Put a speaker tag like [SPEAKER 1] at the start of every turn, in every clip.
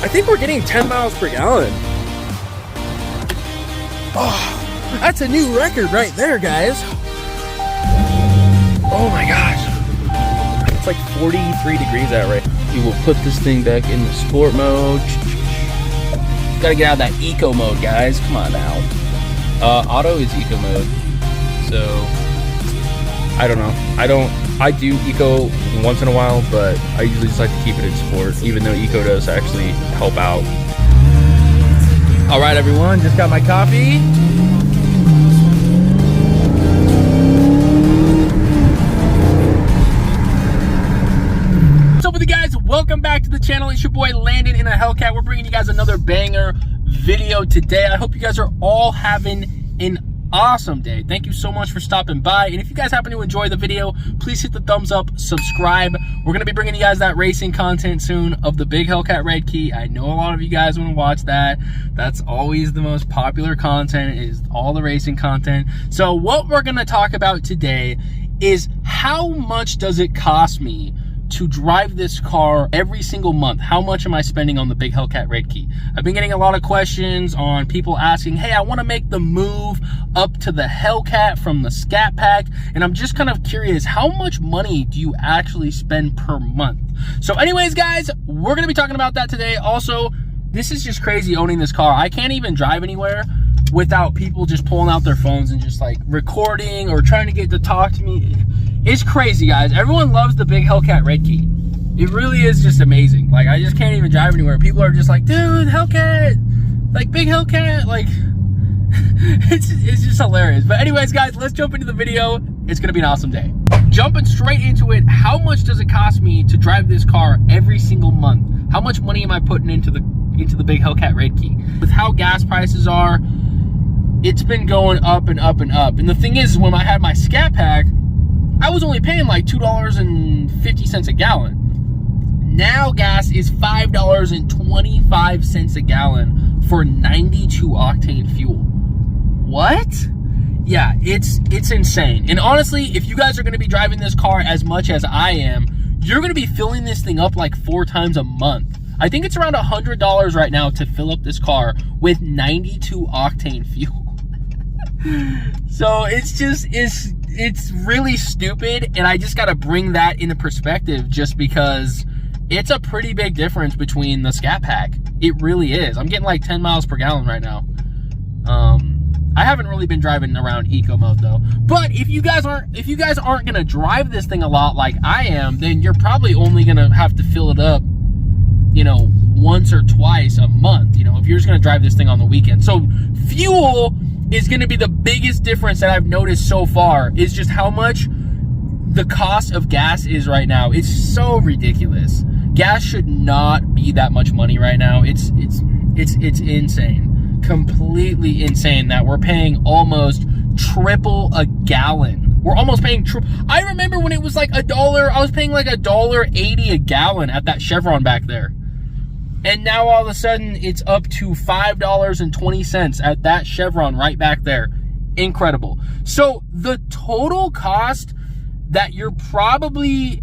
[SPEAKER 1] I think we're getting 10 miles per gallon. Oh, that's a new record right there, guys. Oh my gosh. It's like 43 degrees out right. We will put this thing back in the sport mode. Gotta get out of that eco mode, guys. Come on now. Auto is eco mode. So, I don't know. I do eco once in a while, but I usually just like to keep it in sport, even though eco does actually help out. All right, everyone, just got my coffee. What's up with you guys? Welcome back to the channel. It's your boy Landon in a Hellcat. We're bringing you guys another banger video today. I hope you guys are all having an awesome day. Thank you so much for stopping by, and if you guys happen to enjoy the video, please hit the thumbs up, subscribe. We're going to be bringing you guys that racing content soon of the big Hellcat Red Key. I know a lot of you guys want to watch that. That's always the most popular content, is all the racing content. So what we're going to talk about today is how much does it cost me to drive this car every single month. How much am I spending on the big Hellcat Red Key? I've been getting a lot of questions on people asking, hey, I want to make the move up to the Hellcat from the Scat Pack, and I'm just kind of curious, how much money do you actually spend per month? So anyways, guys, we're going to be talking about that today. Also, this is just crazy owning this car. I can't even drive anywhere without people just pulling out their phones and just like recording or trying to get to talk to me. It's crazy, guys. Everyone loves the big Hellcat Red Key. It really is just amazing. Like, I just can't even drive anywhere. People are just like, dude, Hellcat, like big Hellcat, like it's just hilarious. But anyways, guys, let's jump into the video. It's gonna be an awesome day. Jumping straight into it, how much does it cost me to drive this car every single month? How much money am I putting into the big Hellcat Red Key? With how gas prices are, it's been going up and up and up. And the thing is, when I had my Scat Pack, I was only paying like $2.50 a gallon. Now gas is $5.25 a gallon for 92 octane fuel. What? Yeah, it's insane. And honestly, if you guys are gonna be driving this car as much as I am, you're gonna be filling this thing up like 4 times a month. I think it's around $100 right now to fill up this car with 92 octane fuel. So it's really stupid, and I just got to bring that into perspective just because it's a pretty big difference between the Scat Pack. It really is. I'm getting like 10 miles per gallon right now. I haven't really been driving around eco mode though. But if you guys aren't going to drive this thing a lot like I am, then you're probably only going to have to fill it up, you know, once or twice a month, you know, if you're just going to drive this thing on the weekend. So fuel is going to be the biggest difference that I've noticed so far, is just how much the cost of gas is right now. It's so ridiculous. Gas should not be that much money right now. It's insane. Completely insane that we're paying almost triple a gallon. We're almost paying triple. I remember when it was like $1, I was paying like $1.80 a gallon at that Chevron back there. And now all of a sudden it's up to $5.20 at that Chevron right back there. Incredible. So the total cost that you're probably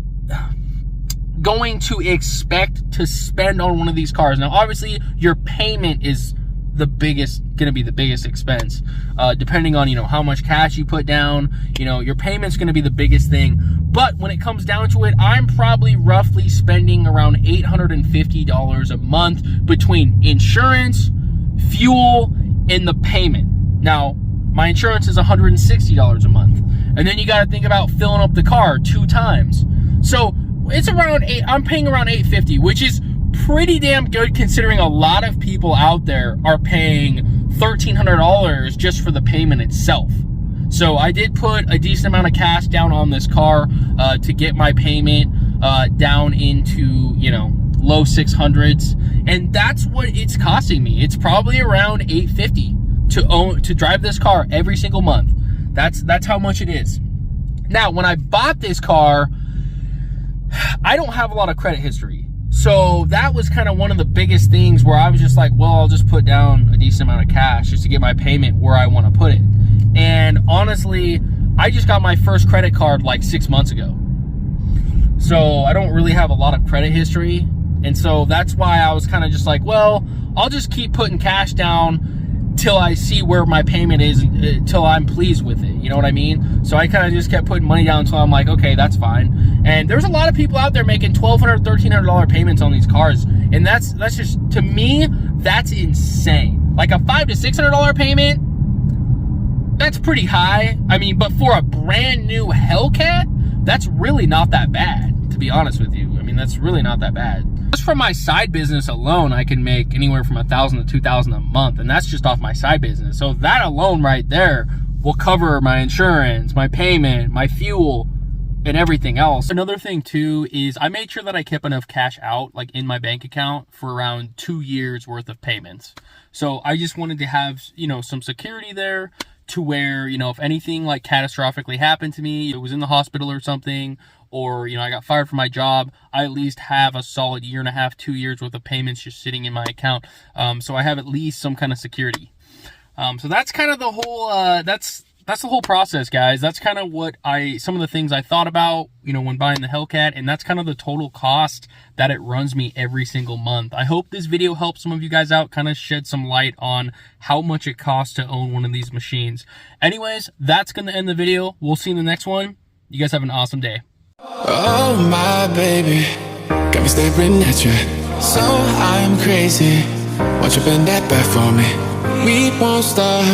[SPEAKER 1] going to expect to spend on one of these cars. Now, obviously your payment is gonna be the biggest expense, depending on, you know, how much cash you put down. You know, your payment's gonna be the biggest thing. But when it comes down to it, I'm probably roughly spending around $850 a month between insurance, fuel, and the payment. Now, my insurance is $160 a month. And then you gotta think about filling up the car 2 times. So it's around I'm paying around $850, which is pretty damn good considering a lot of people out there are paying $1,300 just for the payment itself. So I did put a decent amount of cash down on this car to get my payment down into, you know, low 600s, and that's what it's costing me. It's probably around $850 to drive this car every single month. That's how much it is. Now, when I bought this car, I don't have a lot of credit history. So that was kind of one of the biggest things where I was just like, well, I'll just put down a decent amount of cash just to get my payment where I want to put it. And honestly, I just got my first credit card like 6 months ago. So I don't really have a lot of credit history. And so that's why I was kind of just like, well, I'll just keep putting cash down till I see where my payment is, till I'm pleased with it. You know what I mean? So I kind of just kept putting money down until I'm like, okay, that's fine. And there's a lot of people out there making $1,200, $1,300 payments on these cars. And that's just, to me, that's insane. Like a $500 to $600 payment, that's pretty high. I mean, but for a brand new Hellcat, that's really not that bad, to be honest with you. I mean, that's really not that bad. Just from my side business alone, I can make anywhere from $1,000 to $2,000 a month, and that's just off my side business. So that alone right there will cover my insurance, my payment, my fuel, and everything else. Another thing too is I made sure that I kept enough cash out, like in my bank account, for around 2 years worth of payments. So I just wanted to have, you know, some security there, to where, you know, if anything like catastrophically happened to me, it was in the hospital or something, or, you know, I got fired from my job, I at least have a solid 1.5 to 2 years worth of payments just sitting in my account. So I have at least some kind of security. So that's kind of the whole, that's the whole process, guys. That's kind of what some of the things I thought about, you know, when buying the Hellcat, and that's kind of the total cost that it runs me every single month. I hope this video helps some of you guys out, kind of shed some light on how much it costs to own one of these machines. Anyways, that's going to end the video. We'll see you in the next one. You guys have an awesome day.
[SPEAKER 2] Oh my baby, got me staring at you. So I'm crazy. Won't you bend that back for me? We won't stop.